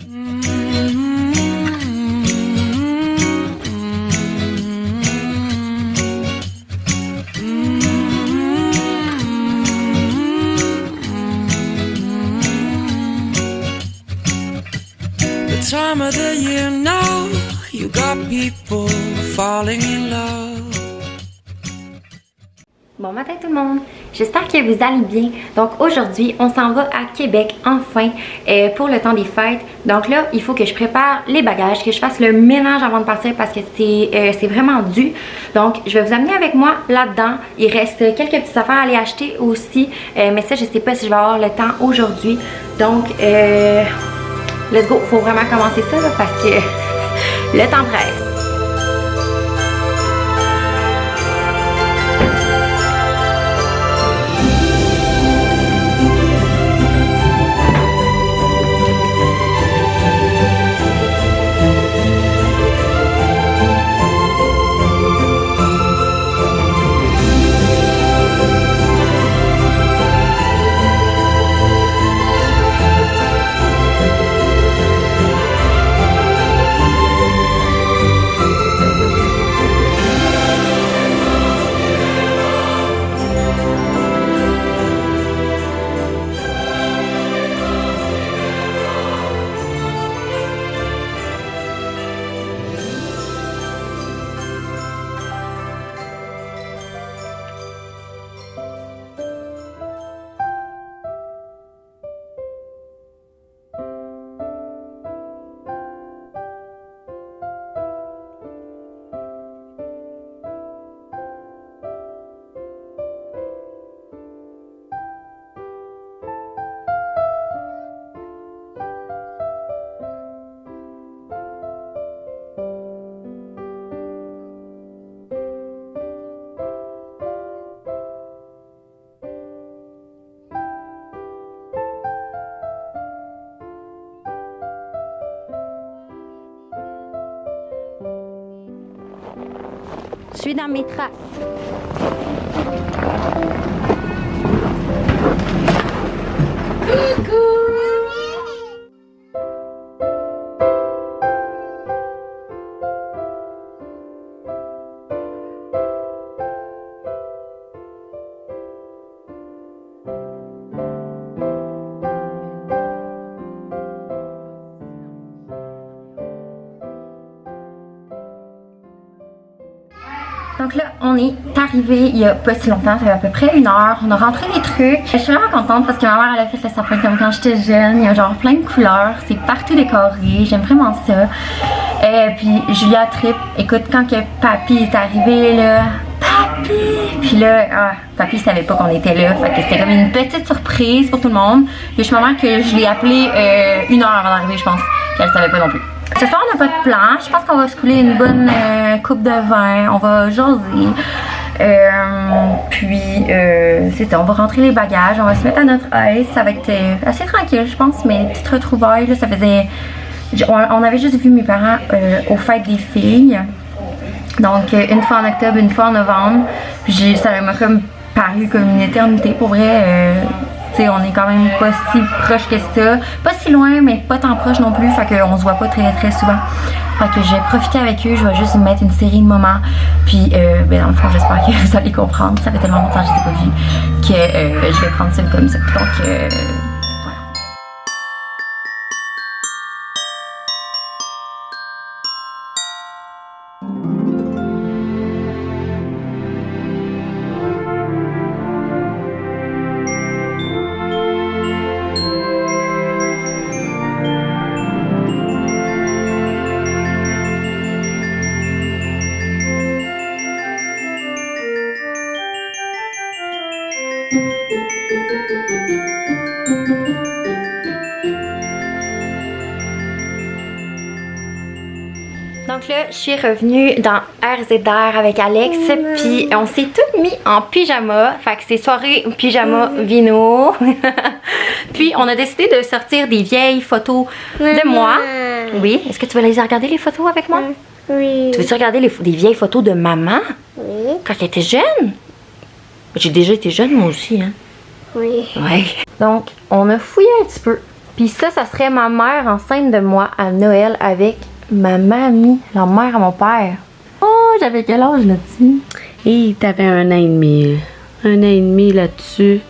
Time of the year now, you got people falling in love. Bon matin tout le monde, j'espère que vous allez bien. Donc aujourd'hui, on s'en va à Québec enfin pour le temps des fêtes. Donc là, il faut que je prépare les bagages, que je fasse le ménage avant de partir parce que c'est vraiment dû. Donc je vais vous amener avec moi là-dedans. Il reste quelques petites affaires à aller acheter aussi, mais ça je sais pas si je vais avoir le temps aujourd'hui. Donc let's go, faut vraiment commencer ça là, parce que le temps presse. Je suis dans mes traces. Coucou! Donc là, on est arrivé il y a pas si longtemps, ça fait à peu près 1 heure. On a rentré les trucs. Je suis vraiment contente parce que ma mère elle a fait le sapin comme quand j'étais jeune. Il y a genre plein de couleurs, c'est partout décoré. J'aime vraiment ça. Puis Julia trip. Écoute, quand que Papy est arrivé là, Papy! Puis là, Papy savait pas qu'on était là. Fait que c'était comme une petite surprise pour tout le monde. Et je suis maman que je l'ai appelée 1 heure avant d'arriver, je pense. Qu'elle savait pas non plus. Ce soir, on n'a pas de plan. Je pense qu'on va se couler une bonne coupe de vin. On va jaser. C'est ça. On va rentrer les bagages. On va se mettre à notre aise. Ça va être assez tranquille, je pense. Mais petite retrouvaille, là, ça faisait... On avait juste vu mes parents aux fêtes des filles. Donc, une fois en octobre, une fois en novembre. Puis ça m'a comme paru comme une éternité. Pour vrai... T'sais, on est quand même pas si proche que ça. Pas si loin, mais pas tant proche non plus. Fait qu'on se voit pas très très souvent. Fait que je vais profiter avec eux. Je vais juste mettre une série de moments. Puis, dans le fond, j'espère que vous allez comprendre. Ça fait tellement longtemps que je les ai pas vus que je vais prendre ça comme ça. Donc, voilà. Donc là, je suis revenue dans RZR avec Alex, puis on s'est toutes mis en pyjama, fait que c'est soirée pyjama vino. Puis on a décidé de sortir des vieilles photos de moi. Oui, est-ce que tu veux les regarder les photos avec moi? Oui. Tu veux-tu regarder des vieilles photos de maman? Oui. Quand elle était jeune? J'ai déjà été jeune moi aussi, hein? Oui. Ouais. Donc, on a fouillé un petit peu Puis ça serait ma mère enceinte de moi à Noël avec ma mamie, la mère à mon père. Oh, j'avais quel âge là-dessus? Et t'avais 1 an et demi. 1 an et demi là-dessus.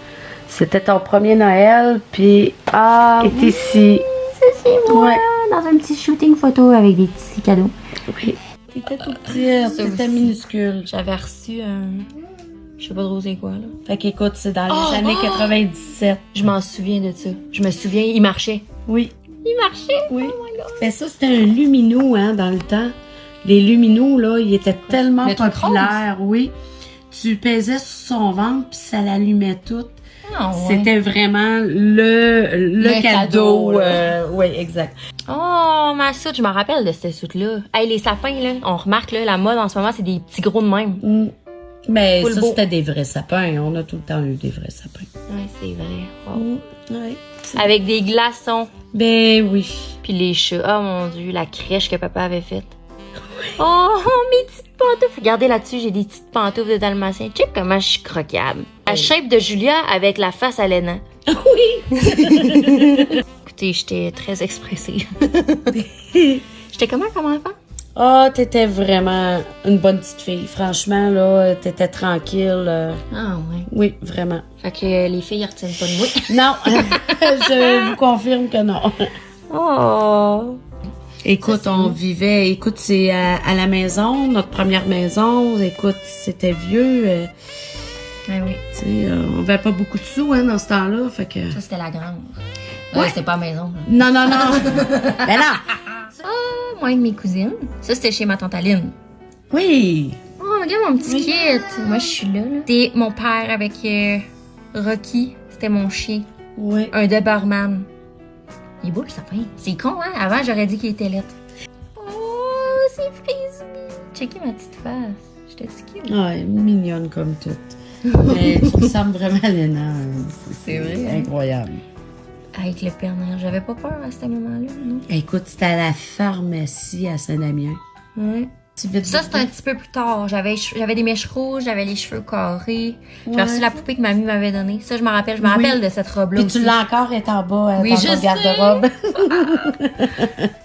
C'était ton premier Noël, puis est ici. C'est moi, dans un petit shooting photo avec des petits cadeaux. Oui. T'étais tout petite, t'étais minuscule. J'avais reçu un... Je sais pas trop c'est quoi, là. Fait qu'écoute, c'est dans les années 97. Je m'en souviens de ça. Je me souviens, il marchait. Oui. Il marchait? Oui. Oh my God. Ben ça, c'était un lumineux, hein, dans le temps. Les lumineux, là, ils étaient tellement Le truc populaires, oui. Tu pesais sur son ventre, puis ça l'allumait tout. Ah, ouais. C'était vraiment le cadeau. Oui, exact. Oh, ma soute, je me rappelle de cette soute-là. Hey, les sapins, là, on remarque, là, la mode en ce moment, c'est des petits gros de même. Mm. Mais Full ça, beau. c'était des vrais sapins. On a tout le temps eu des vrais sapins. Ouais, c'est vrai. Wow. Oui. Avec des glaçons, Ben oui. puis les chats. Oh mon Dieu, la crèche que papa avait faite. Oh, mes petites pantoufles. Regardez là-dessus, j'ai des petites pantoufles de dalmatien. Check comment je suis croquable. La shape de Julia avec la face à Léna. Oui. Écoutez, j'étais très expressive. J'étais comment comme enfant? Ah, t'étais vraiment une bonne petite fille. Franchement, là, t'étais tranquille. Ah ouais. Oui, vraiment. Fait que les filles, elles retiennent pas de moi. Non, je vous confirme que non. Oh. Écoute, on vivait, écoute, c'est à la maison, notre première maison. Écoute, c'était vieux. Ah oui. Tu sais, on avait pas beaucoup de sous, hein, dans ce temps-là. Fait que. Ça, c'était la grande. Ouais. C'était pas à maison. Là. Non, non, non. Ben non. Ah, moi et mes cousines. Ça, c'était chez ma tante Aline. Oui. Oh, regarde mon petit kit. Moi, je suis là. C'était mon père avec Rocky. C'était mon chien. Oui. Un Doberman. Il est beau le sapin. C'est con, hein? Avant, j'aurais dit qu'il était lettre. Oh, c'est frisbee. Checkez ma petite face. Je te dis cute. Ouais, mignonne comme toute. Mais tu ressembles vraiment à Léna. C'est vrai, hein? Incroyable. Avec le Père Noël, j'avais pas peur à ce moment-là, non? Écoute, c'était à la pharmacie à Saint-Damien. Ouais. Ça, c'était un petit peu plus tard. J'avais des mèches rouges, j'avais les cheveux carrés. J'ai reçu la poupée que mamie m'avait donnée. Ça, je me rappelle. Je me rappelle de cette robe-là. Puis tu l'as encore, elle est en bas oui, dans je ton sais. garde-robe.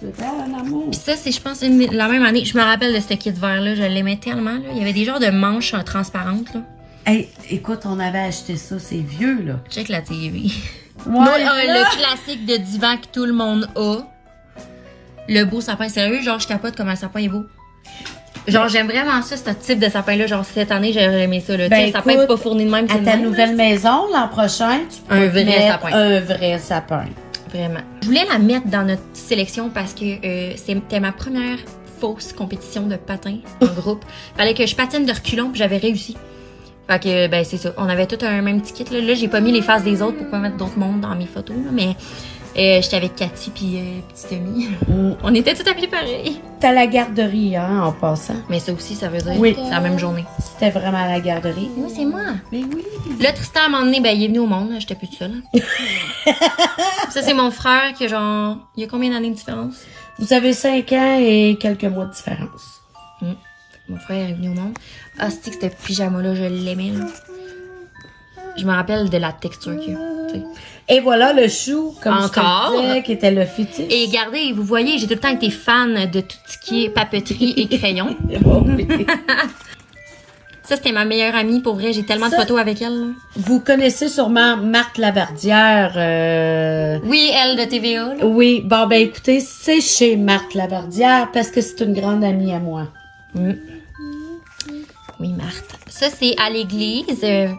C'était un amour. Puis ça, c'est, je pense, la même année. Je me rappelle de ce kit vert-là. Je l'aimais tellement. Là. Il y avait des genres de manches transparentes. Là. Hey, écoute, on avait acheté ça, c'est vieux, là. Check la TV. Ouais, Le classique de divan que tout le monde a. Le beau sapin. Sérieux, genre, je capote comme un sapin est beau. Genre, j'aime vraiment ça, ce type de sapin-là. Genre, cette année, j'ai aimé ça. Là. Ben, tu sais, le sapin écoute, pas fourni de même. À ta nouvelle maison, l'an prochain, tu peux Un vrai mettre sapin. un vrai sapin. Vraiment. Je voulais la mettre dans notre sélection parce que c'était ma première fausse compétition de patin en groupe. Fallait que je patine de reculons, puis j'avais réussi. Fait que, ben, c'est ça. On avait tout un même petit kit. Là, j'ai pas mis les faces des autres pour pas mettre d'autres mondes dans mes photos. Là, mais j'étais avec Cathy puis Petite Amie. On était tout habillés pareil. T'as la garderie, hein, en passant. Mais ça aussi, ça veut dire Oui. c'est la même journée. C'était vraiment à la garderie. Oui, c'est moi. Mais oui. Là, Tristan, à un moment donné, ben, il est venu au monde. J'étais plus toute seule. Ça, c'est mon frère qui a genre... Il y a combien d'années de différence? Vous avez 5 ans et quelques mois de différence. Mon frère est venu au monde. Ah, c'est que ce pyjama-là, je l'aimais, là. Je me rappelle de la texture qu'il y a. T'sais. Et voilà le chou, comme Encore? je te disais, qui était le fétiche. Et regardez, vous voyez, j'ai tout le temps été fan de tout ce qui est papeterie et crayon. Ça, c'était ma meilleure amie, pour vrai. J'ai tellement de photos avec elle. Là. Vous connaissez sûrement Marthe Laverdière. Oui, elle de TVA. Là. Oui, bon, ben écoutez, c'est chez Marthe Laverdière parce que c'est une grande amie à moi. Oui, Marthe. Ça, c'est à l'église.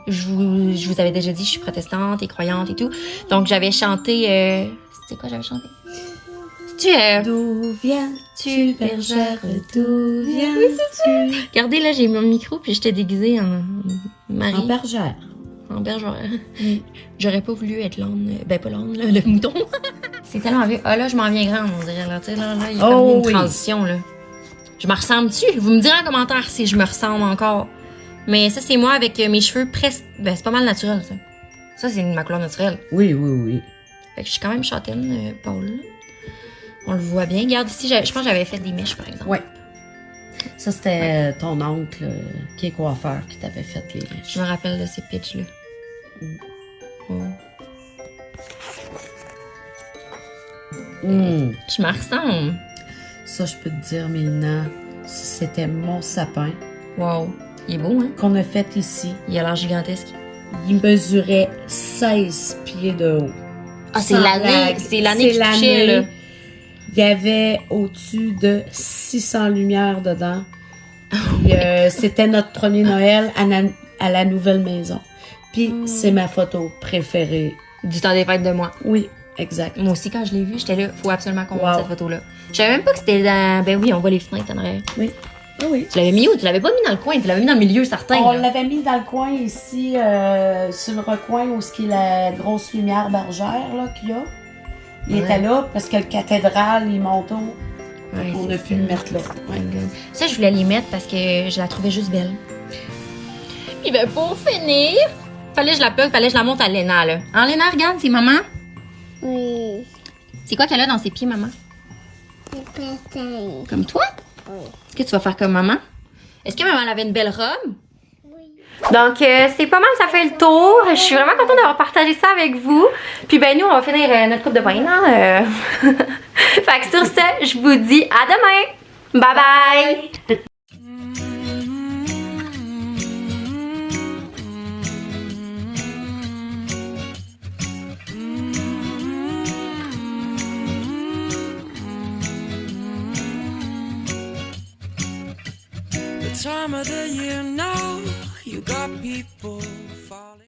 Je vous avais déjà dit, je suis protestante et croyante et tout. Donc, j'avais chanté... C'était quoi j'avais chanté? C'est-tu... D'où viens-tu, bergère, d'où viens-tu? Regardez, là, j'ai mon micro puis j'étais déguisée en Marie. En bergère. En bergère. J'aurais pas voulu être l'âne. Ben, pas l'âne, là, le mouton. C'est tellement vieux. Ah, là, je m'en viens grande, on dirait. Là, tu sais, là, il y a comme une transition, là. Je me ressemble-tu? Vous me direz en commentaire si je me ressemble encore. Mais ça, c'est moi avec mes cheveux presque... Ben, c'est pas mal naturel, ça. Ça, c'est ma couleur naturelle. Oui, oui, oui. Fait que je suis quand même châtaine, Paul. On le voit bien. Regarde ici, je pense que j'avais fait des mèches, par exemple. Ouais. Ça, c'était ton oncle qui est coiffeur qui t'avait fait les mèches. Je me rappelle de ces pitchs-là. Je me ressemble. Ça, je peux te dire, Mélina, c'était mon sapin Wow. Il est beau, hein? qu'on a fait ici. Il a l'air gigantesque. Il mesurait 16 pieds de haut. Ah, c'est Sans l'année. blague. C'est l'année C'est qui touchait, là. Il y avait au-dessus de 600 lumières dedans. Puis, c'était notre premier Noël à la nouvelle maison. Puis c'est ma photo préférée. Du temps des fêtes de moi. Oui, exact. Moi aussi, quand je l'ai vu, j'étais là. Faut absolument qu'on Wow. monte cette photo-là. Je savais même pas que c'était dans. Ben oui, on voit les fenêtres en arrière. Oui. Ah oui. Tu l'avais mis où? Tu l'avais pas mis dans le coin, tu l'avais mis dans le milieu, certain. On là. l'avait mis dans le coin ici, sur le recoin où ce qui est la grosse lumière bergère là, qu'il y a. Il Ouais. était là parce que le cathédrale, les manteaux, Ouais, on c'est a pu ça. le mettre là. Ouais. Ça, je voulais les mettre parce que je la trouvais juste belle. Puis ben, pour finir, fallait que je la plug, fallait que je la monte à Léna, là. Hein, Léna, regarde, c'est maman. Oui, C'est quoi qu'elle a dans ses pieds, maman? c'est pareil. Comme toi? Oui. Est-ce que tu vas faire comme maman? Est-ce que maman elle avait une belle robe? Donc, c'est pas mal, ça fait le tour. Je suis vraiment contente d'avoir partagé ça avec vous. Puis, ben, nous, on va finir notre coupe de vin, là. Fait que sur ce, je vous dis à demain. Bye bye! The time of the year now, you got people